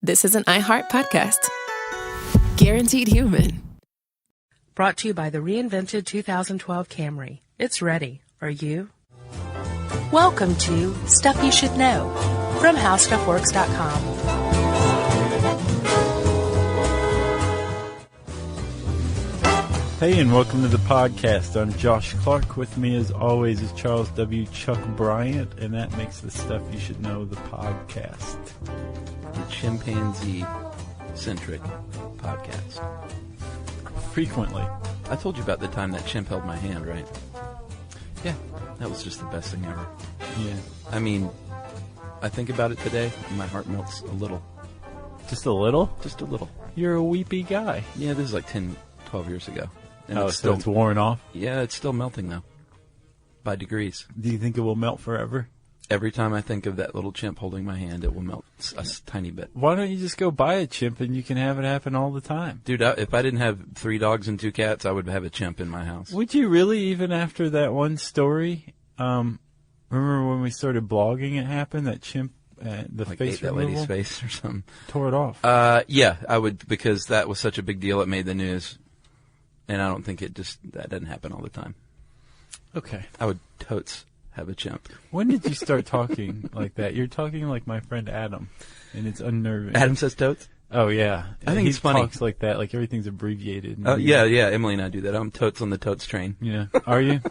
this is an iHeart podcast. Guaranteed human. Brought to you by the reinvented 2012 Camry. It's ready. Are you? Welcome to Stuff You Should Know from HowStuffWorks.com. Hey, and welcome to the podcast. I'm Josh Clark. With me, as always, is Charles W. Chuck Bryant, and that makes the Stuff You Should Know the podcast. The chimpanzee-centric podcast. Frequently. I told you about the time that chimp held my hand, right? Yeah. That was just the best thing ever. Yeah. I mean, I think about it today, and my heart melts a little. Just a little? Just a little. You're a weepy guy. Yeah, this is like 10, 12 years ago. And so it's worn off? Yeah, it's still melting, though. By degrees. Do you think it will melt forever? Every time I think of that little chimp holding my hand, it will melt a tiny bit. Why don't you just go buy a chimp and you can have it happen all the time? Dude, if I didn't have 3 dogs and 2 cats, I would have a chimp in my house. Would you really, even after that one story? Remember when we started blogging it happened? That chimp, the like face ate that removal? lady's face or something. Tore it off. Yeah, I would, because that was such a big deal. It made the news. And I don't think that doesn't happen all the time. Okay. I would totes have a chimp. When did you start talking like that? You're talking like my friend Adam, and it's unnerving. Adam says totes? Oh, yeah. I think he it's funny. He talks like that, like everything's abbreviated. Oh, yeah, Emily and I do that. I'm totes on the totes train. Yeah. Are you?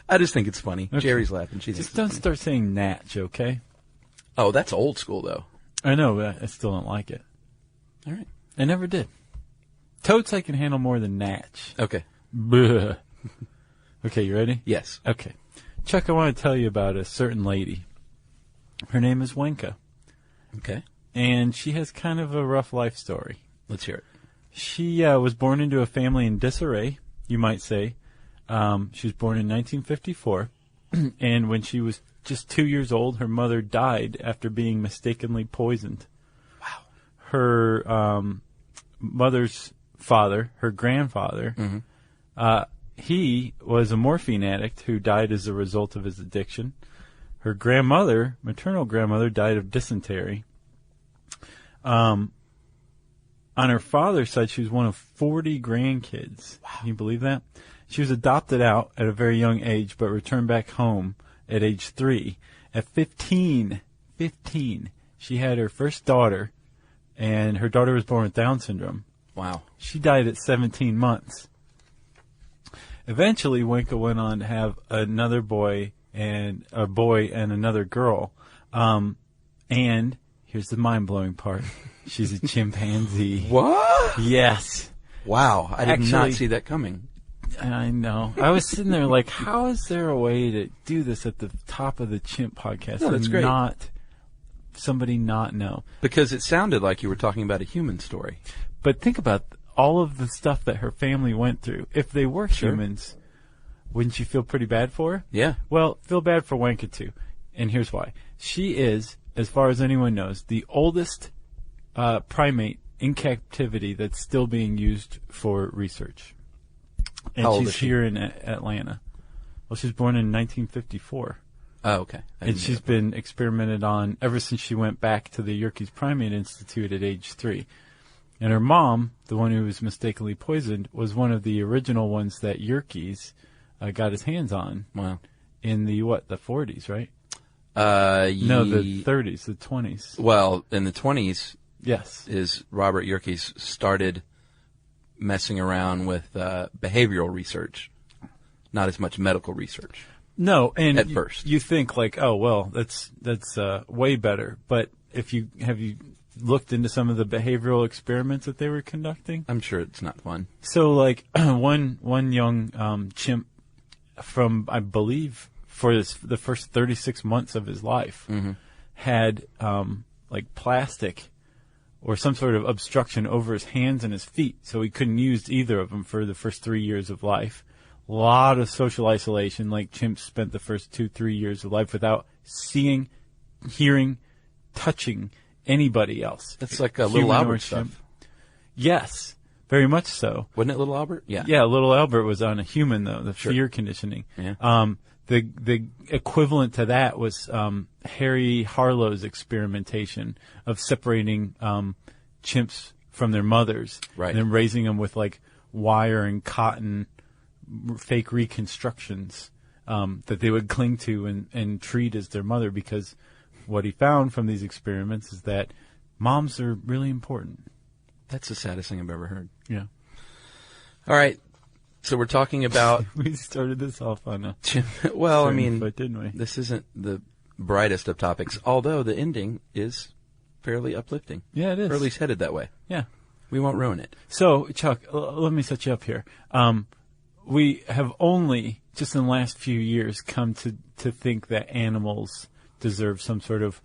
I just think it's funny. Okay. Jerry's laughing. Just don't start saying natch, okay? Oh, that's old school, though. I know, but I still don't like it. All right. I never did. Totes I can handle more than natch. Okay. Bleh. Okay, you ready? Yes. Okay. Chuck, I want to tell you about a certain lady. Her name is Wenka. Okay. And she has kind of a rough life story. Let's hear it. She was born into a family in disarray, you might say. She was born in 1954. And when she was just 2 years old, her mother died after being mistakenly poisoned. Wow. Her mother's father, her grandfather, he was a morphine addict who died as a result of his addiction. Her grandmother, maternal grandmother, died of dysentery. On her father's side, she was one of 40 grandkids. Wow. Can you believe that? She was adopted out at a very young age, but returned back home at age 3. At 15, she had her first daughter, and her daughter was born with Down syndrome. Wow. She died at 17 months. Eventually, Wenka went on to have another boy and another girl. And here's the mind-blowing part. She's a chimpanzee. What? Yes. Wow. I did not see that coming. I know. I was sitting there like, how is there a way to do this at the top of the chimp podcast No, that's and great. not somebody not know? Because it sounded like you were talking about a human story. But think about all of the stuff that her family went through. If they were humans, wouldn't you feel pretty bad for her? Yeah. Well, feel bad for Wenka too. And here's why. She is, as far as anyone knows, the oldest primate in captivity that's still being used for research. And How old she's is she? here in Atlanta. Well, she was born in 1954. Oh, okay. And she's been experimented on ever since she went back to the Yerkes Primate Institute at age 3. And her mom, the one who was mistakenly poisoned, was one of the original ones that Yerkes got his hands on. Wow. In the 40s, right? No, the 30s, the 20s. Well, in the 20s, yes, is Robert Yerkes started messing around with behavioral research, not as much medical research. No, and at first you think like, oh well, that's way better. But have you looked into some of the behavioral experiments that they were conducting? I'm sure it's not fun. So like one young chimp from, I believe, for the first 36 months of his life, had like plastic or some sort of obstruction over his hands and his feet, so he couldn't use either of them for the first 3 years of life. A lot of social isolation, like chimps spent the first 2-3 years of life without seeing, hearing, touching anybody else. That's like a Little Albert chimp. stuff. Yes, very much so. Wasn't it Little Albert? Yeah. Yeah, Little Albert was on a human, though, the fear conditioning. Yeah. The equivalent to that was Harry Harlow's experimentation of separating chimps from their mothers, Right. and then raising them with like wire and cotton fake reconstructions that they would cling to and treat as their mother, because what he found from these experiments is that moms are really important. That's the saddest thing I've ever heard. Yeah. All right. So we're talking about We started this off on a well, I certain mean, foot, didn't we? this isn't the brightest of topics, although the ending is fairly uplifting. Yeah, it is. Or at least headed that way. Yeah. We won't ruin it. So, Chuck, let me set you up here. We have only, just in the last few years, come to think that animals deserve some sort of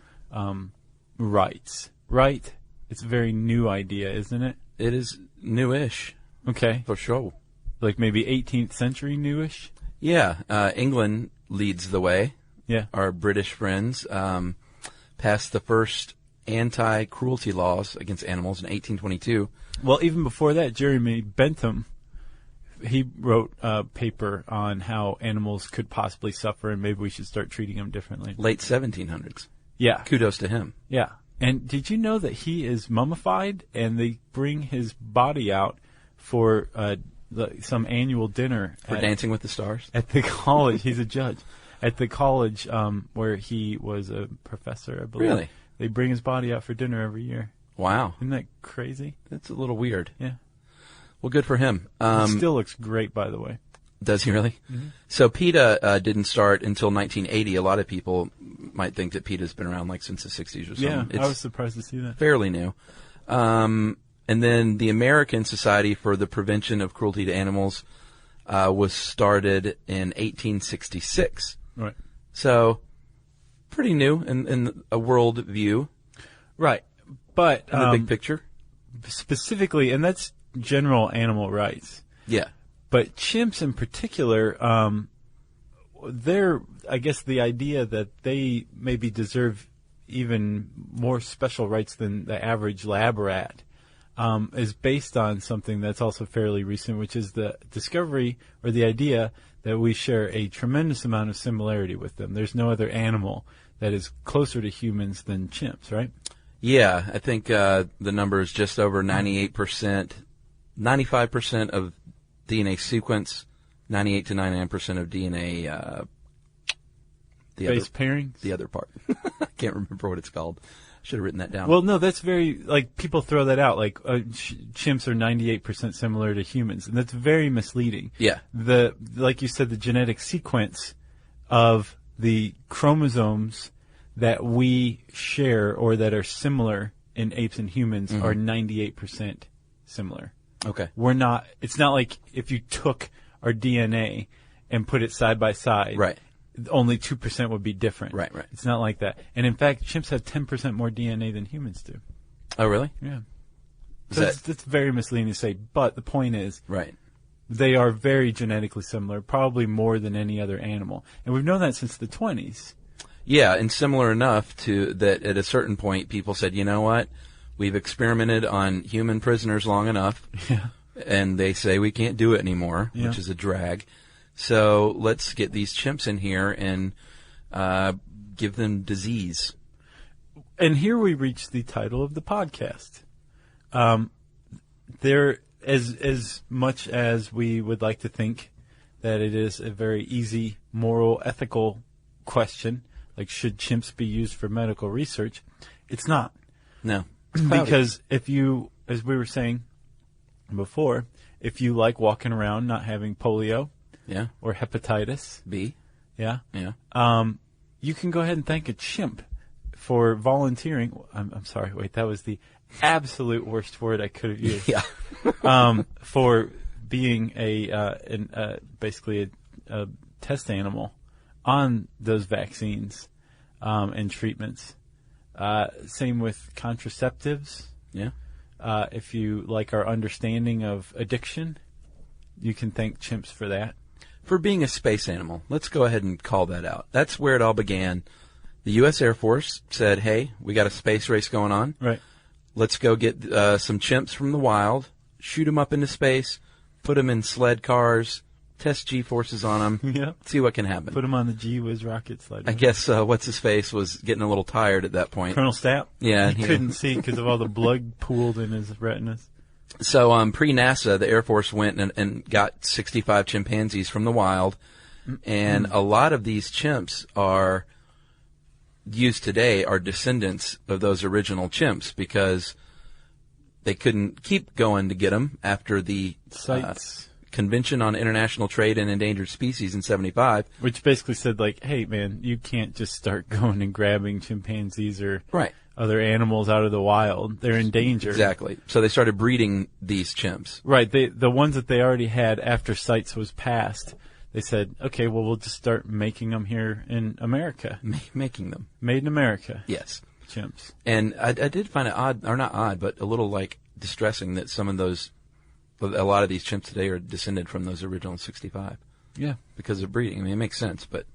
rights. Right? It's a very new idea, isn't it? It is newish, Okay. for sure. Like maybe 18th century newish? Yeah, England leads the way. Yeah. Our British friends passed the first anti-cruelty laws against animals in 1822. Well, even before that, Jeremy Bentham, he wrote a paper on how animals could possibly suffer and maybe we should start treating them differently. Late 1700s. Yeah. Kudos to him. Yeah. And did you know that he is mummified and they bring his body out for some annual dinner For Dancing with the Stars? at the college? He's a judge at the college where he was a professor, I believe. Really? They bring his body out for dinner every year. Wow. Isn't that crazy? That's a little weird. Yeah. Well, good for him. It still looks great, by the way. Does he really? Mm-hmm. So PETA didn't start until 1980. A lot of people might think that PETA's been around like since the 60s or something. Yeah, It's I was surprised to see that. fairly new. And then the American Society for the Prevention of Cruelty to Animals was started in 1866. Right. So pretty new in a world view, Right. But in the big picture. specifically, and that's general animal rights. Yeah. But chimps in particular, they're, I guess, the idea that they maybe deserve even more special rights than the average lab rat is based on something that's also fairly recent, which is the discovery or the idea that we share a tremendous amount of similarity with them. There's no other animal that is closer to humans than chimps, right? Yeah, I think the number is just over 98%, 95% of DNA sequence, 98 to 99% of DNA. Base pairings? The other part. I can't remember what it's called. Should have written that down. Well, no, that's very, like, people throw that out, like, chimps are 98% similar to humans, and that's very misleading. Yeah. Like you said, the genetic sequence of the chromosomes that we share or that are similar in apes and humans are 98% similar. Okay. It's not like if you took our DNA and put it side by side. Right. Only 2% would be different. Right, right. It's not like that. And in fact, chimps have 10% more DNA than humans do. Oh, really? Yeah. Is So that- it's very misleading to say, but the point is, Right. they are very genetically similar, probably more than any other animal. And we've known that since the 20s. Yeah, and similar enough to that at a certain point people said, you know what? We've experimented on human prisoners long enough. Yeah. And they say we can't do it anymore, Yeah. which is a drag. So let's get these chimps in here and give them disease. And here we reach the title of the podcast. There, as much as we would like to think that it is a very easy, moral, ethical question, like should chimps be used for medical research, it's not. No. Because if you, as we were saying before, if you like walking around not having polio Yeah. or hepatitis, B. yeah, Yeah. you can go ahead and thank a chimp for volunteering. I'm sorry, wait, that was the absolute worst word I could have used. Yeah. For being basically a test animal on those vaccines and treatments. Same with contraceptives. Yeah. If you like our understanding of addiction, you can thank chimps for that. For being a space animal, let's go ahead and call that out. That's where it all began. The U.S. Air Force said, hey, we got a space race going on. Right. Let's go get some chimps from the wild, shoot them up into space, put them in sled cars, test G-forces on them, Yep. see what can happen. Put him on the G-Whiz rocket sled. I guess what's-his-face was getting a little tired at that point. Colonel Stapp? Yeah. He couldn't see because of all the blood pooled in his retinas. So pre-NASA, the Air Force went and got 65 chimpanzees from the wild, and a lot of these chimps are used today are descendants of those original chimps because they couldn't keep going to get them after the Convention on International Trade in Endangered Species in 75. Which basically said, like, hey, man, you can't just start going and grabbing chimpanzees or other animals out of the wild. They're in danger. Exactly. So they started breeding these chimps. Right. The ones that they already had after CITES was passed, they said, okay, well, we'll just start making them here in America. Making them. Made in America. Yes. Chimps. And I did find it odd, or not odd, but a little, like, distressing that a lot of these chimps today are descended from those original 65. Yeah. Because of breeding. I mean, it makes sense, but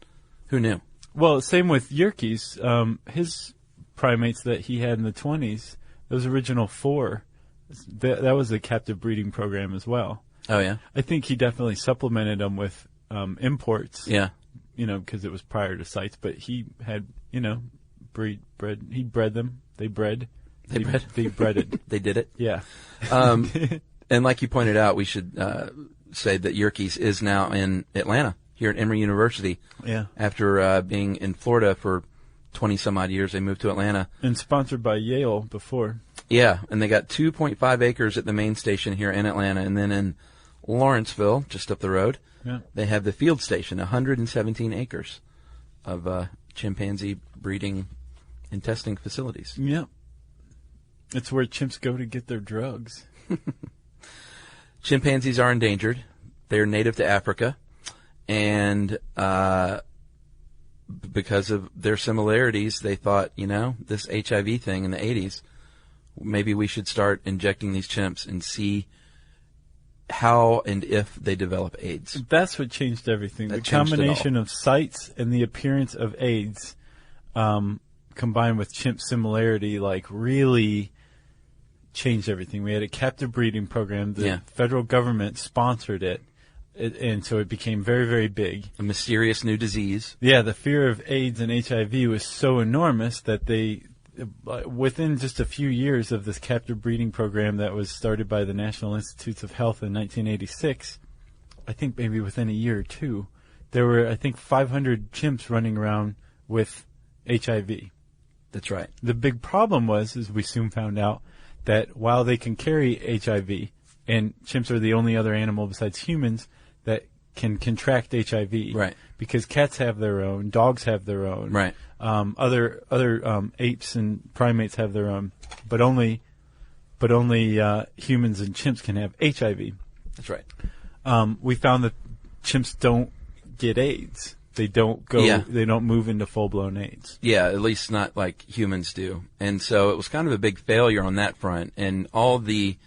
who knew? Well, same with Yerkes. His primates that he had in the 20s, those original 4, that was a captive breeding program as well. Oh, yeah? I think he definitely supplemented them with imports. Yeah. Because it was prior to CITES, but he had, he bred them. They bred. They breaded. They did it? Yeah. And like you pointed out, we should say that Yerkes is now in Atlanta, here at Emory University. Yeah. After being in Florida for 20-some-odd years, they moved to Atlanta. And sponsored by Yale before. Yeah, and they got 2.5 acres at the main station here in Atlanta, and then in Lawrenceville, just up the road, they have the field station, 117 acres of chimpanzee breeding and testing facilities. Yeah. It's where chimps go to get their drugs. Chimpanzees are endangered. They're native to Africa, and because of their similarities, they thought, this HIV thing in the 80s, maybe we should start injecting these chimps and see how and if they develop AIDS. That's what changed everything. The combination of CITES and the appearance of AIDS, combined with chimp similarity, really changed everything. We had a captive breeding program. The federal government sponsored it, and so it became very, very big. A mysterious new disease. Yeah, the fear of AIDS and HIV was so enormous that they, within just a few years of this captive breeding program that was started by the National Institutes of Health in 1986, I think maybe within a year or two, there were, 500 chimps running around with HIV. That's right. The big problem was, as we soon found out, that while they can carry HIV, and chimps are the only other animal besides humans that can contract HIV, right? Because cats have their own, dogs have their own, right? Other apes and primates have their own, but only humans and chimps can have HIV. That's right. We found that chimps don't get AIDS. They don't go. They don't move into full-blown AIDS. Yeah, at least not like humans do. And so it was kind of a big failure on that front. And all the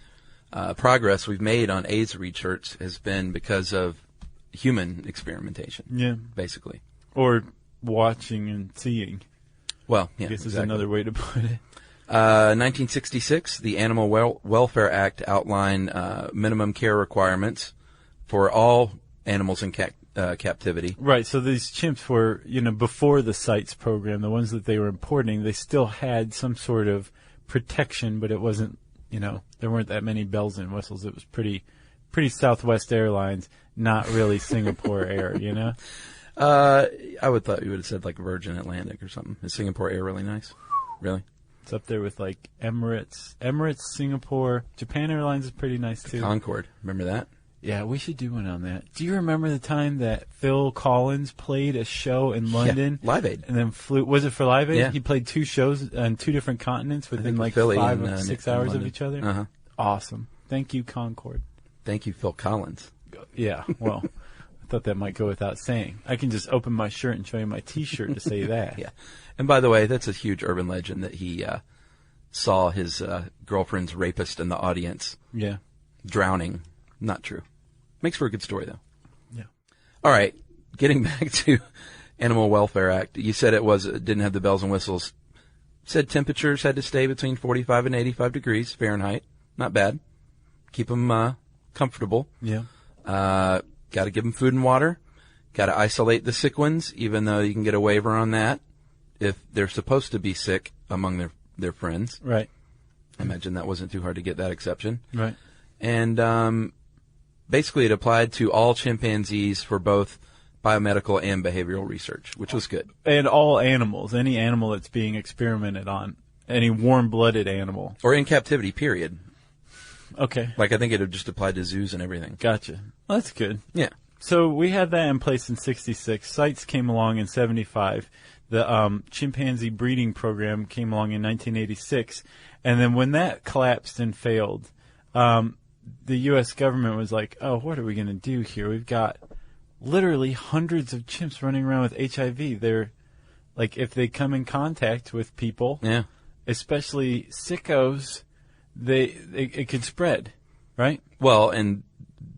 progress we've made on AIDS research has been because of human experimentation. Yeah, basically, or watching and seeing. Well, yeah, I guess is another way to put it. 1966, the Animal Welfare Act outlined minimum care requirements for all animals in captivity. Right, so these chimps were, before the CITES program, the ones that they were importing, they still had some sort of protection, but it wasn't, there weren't that many bells and whistles. It was pretty Southwest Airlines, not really Singapore Air, I would thought you would have said like Virgin Atlantic or something. Is Singapore Air really nice? Really? It's up there with like Emirates, Singapore. Japan Airlines is pretty nice too. Concorde, remember that? Yeah, we should do one on that. Do you remember the time that Phil Collins played a show in London? Yeah, Live Aid. And then flew, was it for Live Aid? Yeah. He played 2 shows on 2 different continents within like Philly 5 or 6 hours of each other. Uh-huh. Awesome. Thank you, Concorde. Thank you, Phil Collins. Yeah, well, I thought that might go without saying. I can just open my shirt and show you my T-shirt to say that. Yeah. And by the way, that's a huge urban legend that he saw his girlfriend's rapist in the audience. Yeah. Drowning. Not true. Makes for a good story, though. Yeah. All right. Getting back to Animal Welfare Act, you said it didn't have the bells and whistles. Said temperatures had to stay between 45 and 85 degrees Fahrenheit. Not bad. Keep them comfortable. Yeah. got to give them food and water. Got to isolate the sick ones, even though you can get a waiver on that if they're supposed to be sick among their friends. Right. I imagine that wasn't too hard to get that exception. Right. And basically it applied to all chimpanzees for both biomedical and behavioral research, which was good. And all animals, any animal that's being experimented on, any warm-blooded animal. Or in captivity, period. Okay. Like I think it had just applied to zoos and everything. Gotcha. Well, that's good. Yeah. So we had that in place in 66. CITES came along in 75. The chimpanzee breeding program came along in 1986. And then when that collapsed and failed, the U.S. government was like, oh, what are we going to do here? We've got literally hundreds of chimps running around with HIV. They're, like, if they come in contact with people, Yeah. especially sickos, it could spread, right? Well, and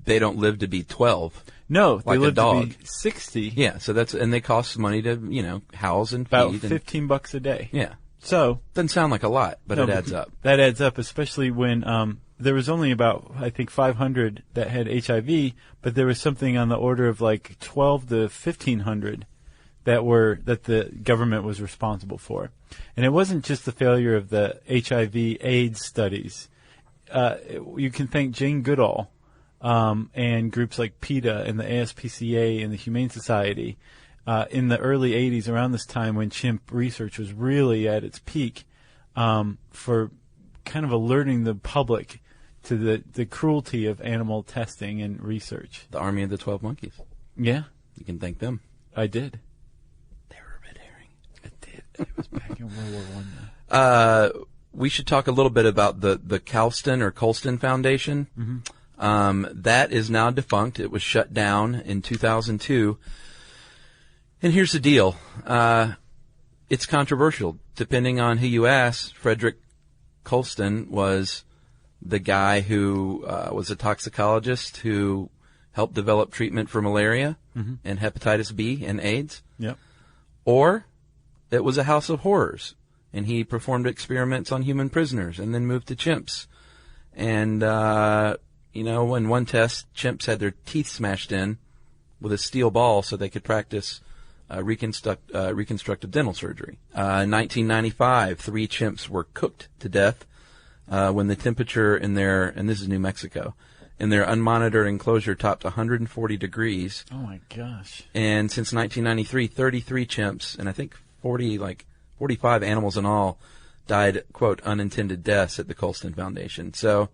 they don't live to be 12. No, they Like a live dog. to be 60. Yeah, so and they cost money to, house and About feed. $15 a day. Yeah. So Doesn't sound like a lot, but no, it adds up. That adds up, especially when there was only about, I think, 500 that had HIV, but there was something on the order of like 12 to 1,500 that the government was responsible for. And it wasn't just the failure of the HIV/AIDS studies. You can thank Jane Goodall and groups like PETA and the ASPCA and the Humane Society in the early 80s, around this time when chimp research was really at its peak, for kind of alerting the public to the cruelty of animal testing and research. The Army of the 12 Monkeys. Yeah, You can thank them. I did. They were a red herring. I did. It was back in World War I. We should talk a little bit about the Colston Foundation. Mm-hmm. That is now defunct. It was shut down in 2002. And here's the deal. It's controversial. Depending on who you ask, Frederick Colston was the guy who was a toxicologist who helped develop treatment for malaria and hepatitis B and AIDS. Yep. Or it was a house of horrors, and he performed experiments on human prisoners and then moved to chimps. And, in one test, chimps had their teeth smashed in with a steel ball so they could practice reconstructive dental surgery. In 1995, 3 chimps were cooked to death when the temperature in and this is New Mexico, in their unmonitored enclosure topped 140 degrees. Oh my gosh. And since 1993, 33 chimps, and I think 45 animals in all, died, quote, unintended deaths at the Colston Foundation. So,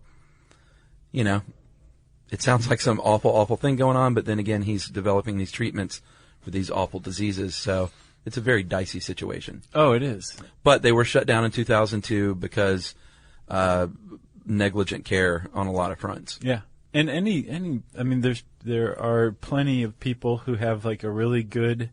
it sounds like some awful, awful thing going on, but then again, he's developing these treatments for these awful diseases. So it's a very dicey situation. Oh, it is. But they were shut down in 2002 because negligent care on a lot of fronts. Yeah. And there are plenty of people who have like a really good,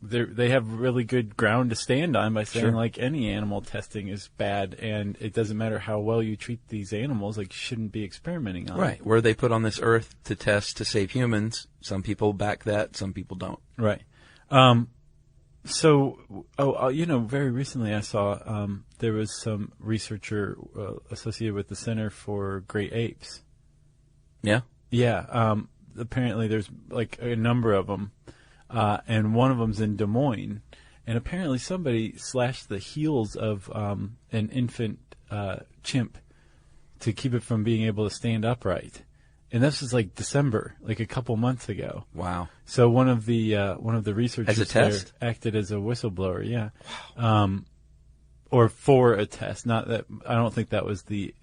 they have really good ground to stand on by saying like any animal testing is bad, and it doesn't matter how well you treat these animals, like you shouldn't be experimenting on them. Right. Were they put on this earth to test to save humans? Some people back that, some people don't. Right. Very recently I saw there was some researcher associated with the Center for Great Apes. Yeah? Yeah. Apparently there's like a number of them, and one of them's in Des Moines. And apparently somebody slashed the heels of an infant chimp to keep it from being able to stand upright. And this was like December, like a couple months ago. Wow. So one of the researchers As a test? there acted as a whistleblower, yeah. Wow. Or for a test. Not that I don't think that was the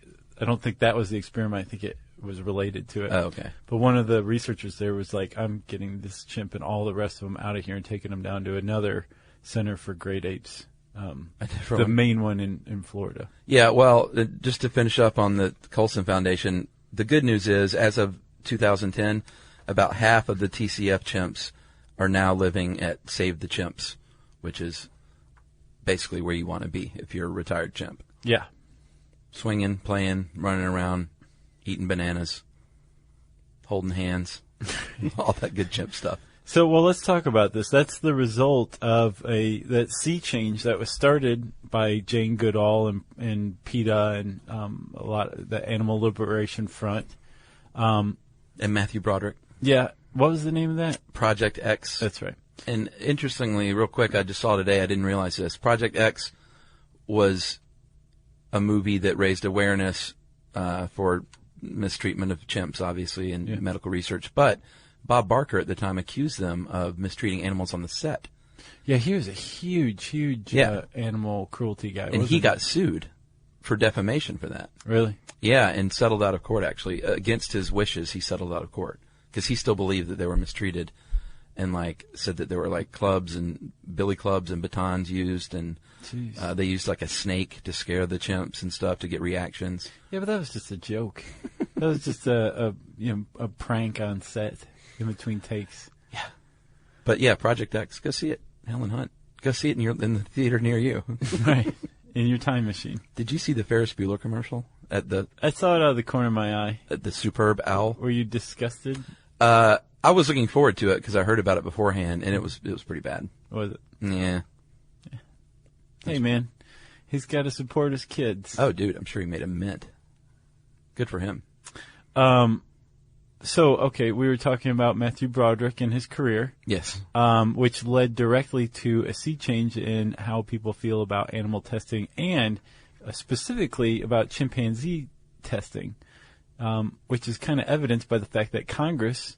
experiment. I think it was related to it. Oh, okay. But one of the researchers there was like, I'm getting this chimp and all the rest of them out of here and taking them down to another Center for Great Apes. The main one in Florida. Yeah, well, just to finish up on the Colston Foundation, the good news is, as of 2010, about half of the TCF chimps are now living at Save the Chimps, which is basically where you want to be if you're a retired chimp. Yeah. Swinging, playing, running around, eating bananas, holding hands, all that good chimp stuff. So, let's talk about this. That's the result of that sea change that was started by Jane Goodall and PETA and a lot of the Animal Liberation Front. And Matthew Broderick. Yeah. What was the name of that? Project X. That's right. And interestingly, real quick, I just saw today, I didn't realize this. Project X was a movie that raised awareness for mistreatment of chimps, obviously, in medical research. But Bob Barker at the time accused them of mistreating animals on the set. Yeah, he was a huge animal cruelty guy. And he got sued for defamation for that. Really? Yeah, and settled out of court, actually. Against his wishes, he settled out of court. Because he still believed that they were mistreated. And, said that there were, clubs and billy clubs and batons used. And they used, a snake to scare the chimps and stuff to get reactions. Yeah, but that was just a joke. That was just a prank on set in between takes. Yeah. But, yeah, Project X, go see it. Helen Hunt. Go see it in the theater near you. Right. In your time machine. Did you see the Ferris Bueller commercial? I saw it out of the corner of my eye. At the superb owl? Were you disgusted? I was looking forward to it because I heard about it beforehand, and it was pretty bad. Was it? Yeah. Hey, man. He's got to support his kids. Oh, dude, I'm sure he made a mint. Good for him. Okay, we were talking about Matthew Broderick and his career. Yes. Which led directly to a sea change in how people feel about animal testing and specifically about chimpanzee testing, which is kind of evidenced by the fact that Congress,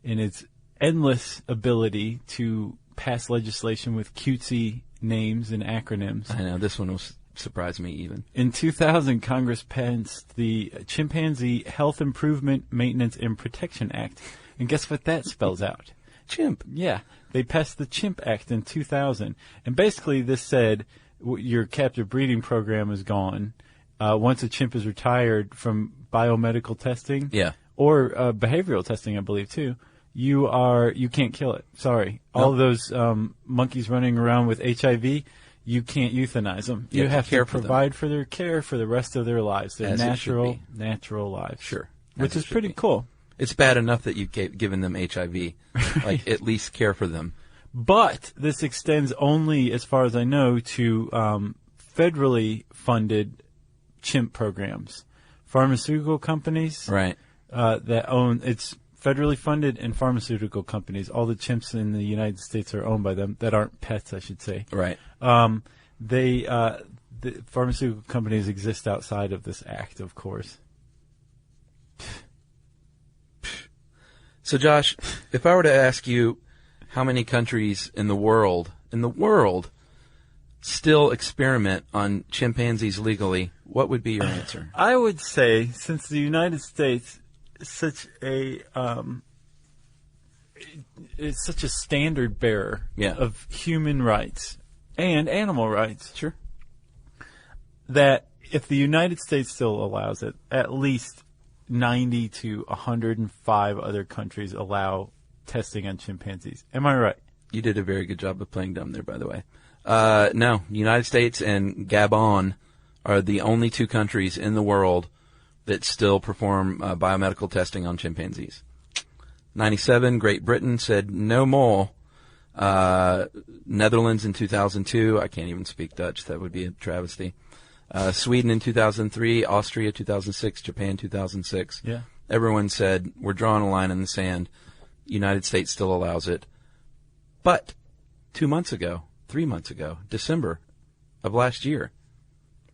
in its endless ability to pass legislation with cutesy names and acronyms. I know, this one surprised me even. In 2000, Congress passed the Chimpanzee Health Improvement, Maintenance, and Protection Act. And guess what that spells out? Chimp. Yeah. They passed the Chimp Act in 2000. And basically this said your captive breeding program is gone. Once a chimp is retired from biomedical testing or behavioral testing, I believe, too, you can't kill it. Sorry. Nope. All of those monkeys running around with HIV, you can't euthanize them. You have to provide for their care for the rest of their lives. Their natural lives. Sure. Which is pretty cool. It's bad enough that you've given them HIV. At least care for them. But this extends only, as far as I know, to federally funded chimp programs. Pharmaceutical companies that own, it's federally funded, and pharmaceutical companies. All the chimps in the United States are owned by them, that aren't pets, I should say. Right. The pharmaceutical companies exist outside of this act, of course. So, Josh, if I were to ask you how many countries in the world still experiment on chimpanzees legally, what would be your answer? I would say, since the United States is such a it's such a standard bearer of human rights and animal rights, sure, that if the United States still allows it, at least 90 to 105 other countries allow testing on chimpanzees. Am I right? You did a very good job of playing dumb there, by the way. No, the United States and Gabon are the only two countries in the world that still perform biomedical testing on chimpanzees. 97, Great Britain said no more. Netherlands in 2002, I can't even speak Dutch, that would be a travesty. Sweden in 2003, Austria 2006, Japan 2006. Yeah. Everyone said, we're drawing a line in the sand. United States still allows it. But 3 months ago, December of last year,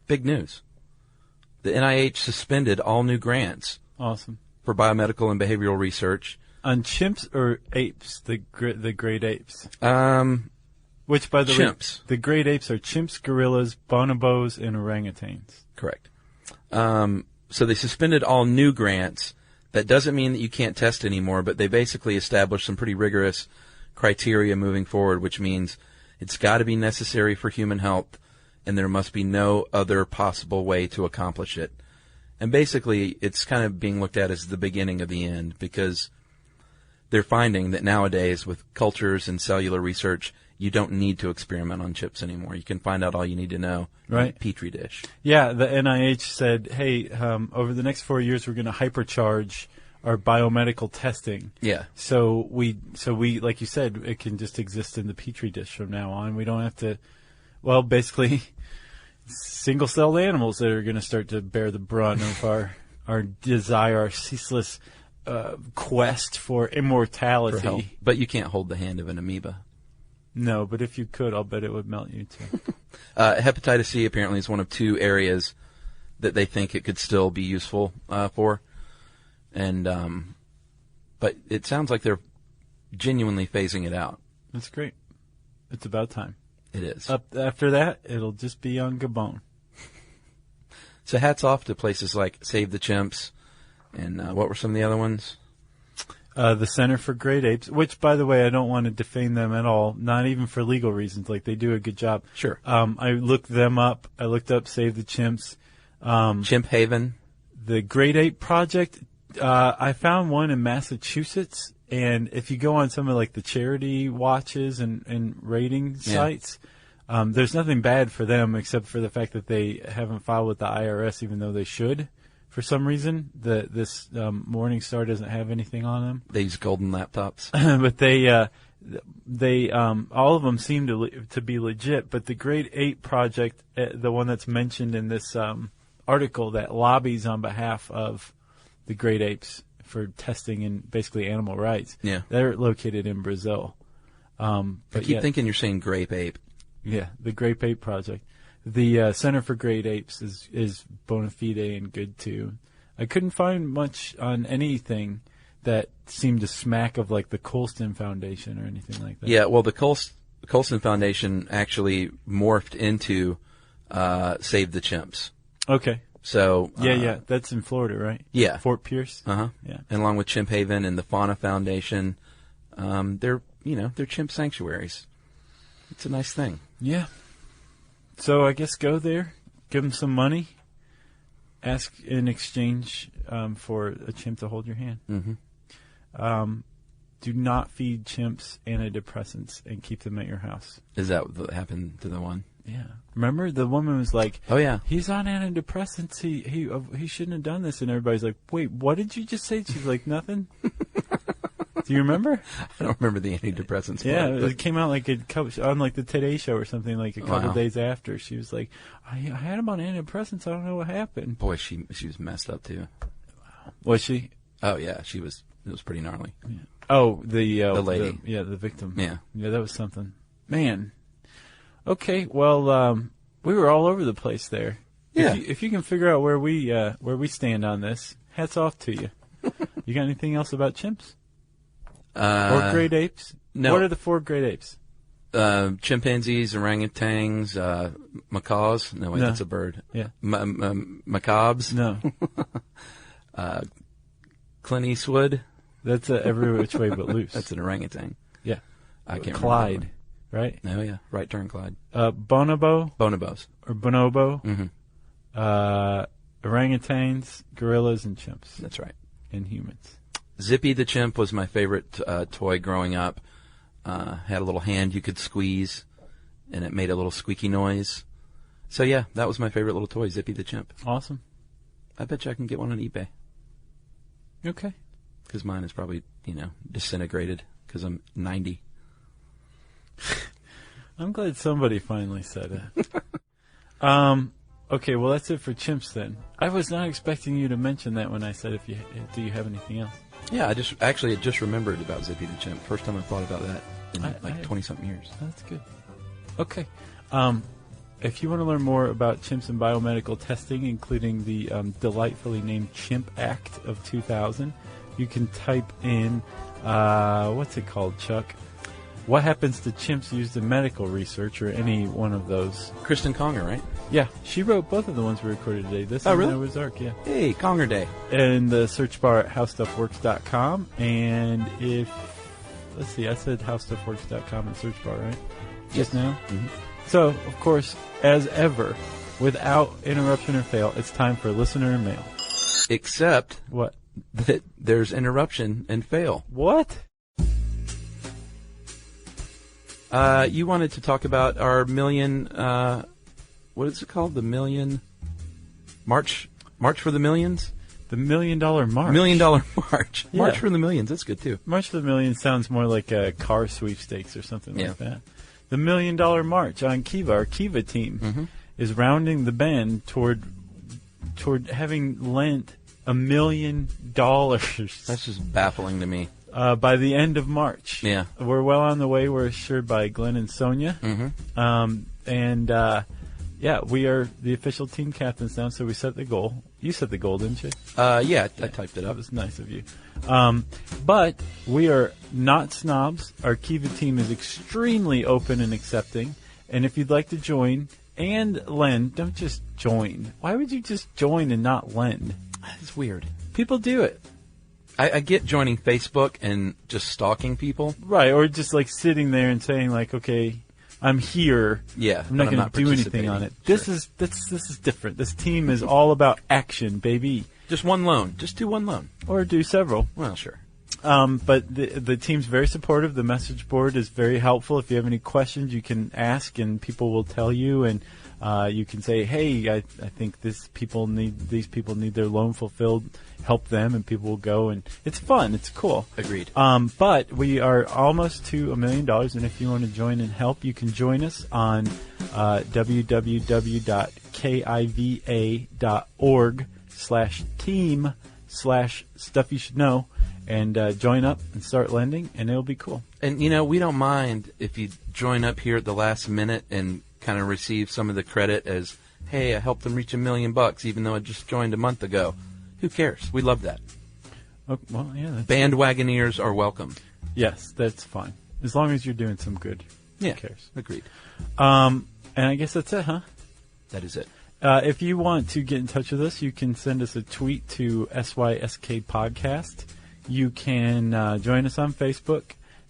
big news. The NIH suspended all new grants. Awesome. For biomedical and behavioral research. On chimps or apes, the great apes? Which, by the chimps. way, the great apes are chimps, gorillas, bonobos, and orangutans. Correct. So they suspended all new grants. That doesn't mean that you can't test anymore, but they basically established some pretty rigorous criteria moving forward, which means it's got to be necessary for human health, and there must be no other possible way to accomplish it. And basically, it's kind of being looked at as the beginning of the end, because they're finding that nowadays with cultures and cellular research, you don't need to experiment on chips anymore. You can find out all you need to know in a petri dish. Yeah, the NIH said, hey, over the next 4 years, we're going to hypercharge our biomedical testing. Yeah. So we, like you said, it can just exist in the petri dish from now on. We don't have to, basically, single-celled animals that are going to start to bear the brunt of our desire, our ceaseless quest for immortality. For health. But you can't hold the hand of an amoeba. No, but if you could, I'll bet it would melt you too. Hepatitis C apparently is one of 2 areas that they think it could still be useful for. And but it sounds like they're genuinely phasing it out. That's great. It's about time. It is. Up after that, it'll just be on Gabon. So hats off to places like Save the Chimps, and what were some of the other ones? The Center for Great Apes, which, by the way, I don't want to defame them at all, not even for legal reasons. Like, they do a good job. Sure. I looked them up. I looked up Save the Chimps. Chimp Haven. The Great Ape Project, I found one in Massachusetts, and if you go on some of, like, the charity watches and rating sites, there's nothing bad for them except for the fact that they haven't filed with the IRS, even though they should. For some reason, this Morningstar doesn't have anything on them. They use golden laptops. But they all of them seem to be legit. But the Great Ape Project, the one that's mentioned in this article that lobbies on behalf of the great apes for testing in basically animal rights, they're located in Brazil. I keep thinking you're saying grape ape. Yeah, the Grape Ape Project. The Center for Great Apes is bona fide and good, too. I couldn't find much on anything that seemed to smack of, like, the Colston Foundation or anything like that. Yeah, well, the Colston Foundation actually morphed into Save the Chimps. Okay. So yeah, that's in Florida, right? Yeah. Fort Pierce? Uh-huh. Yeah. And along with Chimp Haven and the Fauna Foundation, they're chimp sanctuaries. It's a nice thing. Yeah. So I guess go there, give them some money, ask in exchange for a chimp to hold your hand. Mm-hmm. Do not feed chimps antidepressants and keep them at your house. Is that what happened to the one? Yeah. Remember, the woman was like, "Oh yeah, he's on antidepressants. He shouldn't have done this." And everybody's like, "Wait, what did you just say?" She's like, "Nothing." Do you remember? I don't remember the antidepressants. Yeah, part, it came out like on like the Today Show or something like a couple Wow. days after. She was like, I had him on antidepressants. I don't know what happened. Boy, she was messed up too. Was she? Oh yeah, she was. It was pretty gnarly. Yeah. Oh, the lady. the victim. Yeah, that was something. Man. Okay, well, we were all over the place there. Yeah. If you can figure out where we stand on this, hats off to you. You got anything else about chimps? Or great apes? No. What are the 4 great apes? Chimpanzees, orangutans, macaws. No, wait, No. that's a bird. Yeah. Macabres. No. Clint Eastwood. That's Every Which Way But Loose. That's an orangutan. Yeah. I can't Clyde, remember. right? Oh yeah, Right Turn Clyde. Bonobo Bonobos. or bonobo. Mm-hmm. Orangutans, gorillas, and chimps. That's right. And humans. Zippy the chimp was my favorite toy growing up. Had a little hand you could squeeze, and it made a little squeaky noise. So yeah, that was my favorite little toy, Zippy the chimp. Awesome. I bet you I can get one on eBay. Okay. Because mine is probably, disintegrated because I'm 90. I'm glad somebody finally said it. Okay, well, that's it for chimps then. I was not expecting you to mention that when I said do you have anything else? Yeah, I just remembered about Zippy the chimp. First time I thought about that in 20-something years. That's good. Okay. If you want to learn more about chimps and biomedical testing, including the delightfully named Chimp Act of 2000, you can type in, what's it called, Chuck? What happens to chimps used in medical research, or any one of those? Kristen Conger, right? Yeah, she wrote both of the ones we recorded today. This Oh, and really? Noah's Ark, yeah. Hey, Conger Day. And the search bar at howstuffworks.com. And let's see, I said howstuffworks.com in search bar, right? Just now? Mm-hmm. So, of course, as ever, without interruption or fail, it's time for listener mail. Except What? that there's interruption and fail. What? You wanted to talk about our million, what is it called? The million, March for the Millions? The $1 Million March. $1 Million March. Yeah. March for the Millions, that's good too. March for the Millions sounds more like a car sweepstakes or something Yeah. like that. The $1 Million March on Kiva, our Kiva team, Mm-hmm. is rounding the bend toward having lent $1 million. That's just baffling to me. By the end of March. Yeah. We're well on the way. We're assured by Glenn and Sonia. Yeah, we are the official team captains now, so we set the goal. You set the goal, didn't you? Yeah, I typed it up. That was nice of you. But we are not snobs. Our Kiva team is extremely open and accepting. And if you'd like to join and lend, don't just join. Why would you just join and not lend? It's weird. People do it. I get joining Facebook and just stalking people. Right, or just like sitting there and saying like, okay, I'm here. Yeah, I'm not going to do anything on it. Sure. This is different. This team is all about action, baby. Just one loan. Just do one loan. Or do several. Well, sure. But the team's very supportive. The message board is very helpful. If you have any questions, you can ask, and people will tell you. And you can say, "Hey, I think these people need their loan fulfilled. Help them," and people will go. And it's fun. It's cool. Agreed. But we are almost to $1 million, and if you want to join and help, you can join us on www.kiva.org/team/stuff you should know. And join up and start lending, and it'll be cool. And, we don't mind if you join up here at the last minute and kind of receive some of the credit as, hey, I helped them reach $1 million, even though I just joined a month ago. Who cares? We love that. Oh, well, yeah. Bandwagoners are welcome. Yes, that's fine. As long as you're doing some good. Yeah, who cares? Agreed. And I guess that's it, huh? That is it. If you want to get in touch with us, you can send us a tweet to SYSK Podcast. You can join us on Facebook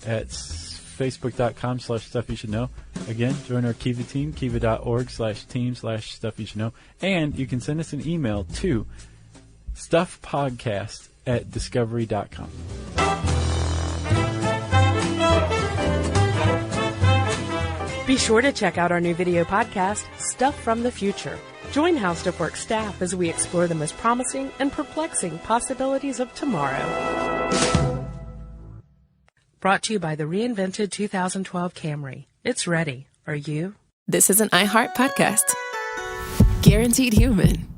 at facebook.com/stuff you should know. Again, join our Kiva team, kiva.org/team/stuff-you-should-know. And you can send us an email to stuffpodcast@discovery.com. Be sure to check out our new video podcast, Stuff from the Future. Join How Stuff Works staff as we explore the most promising and perplexing possibilities of tomorrow. Brought to you by the reinvented 2012 Camry. It's ready. Are you? This is an iHeart podcast. Guaranteed human.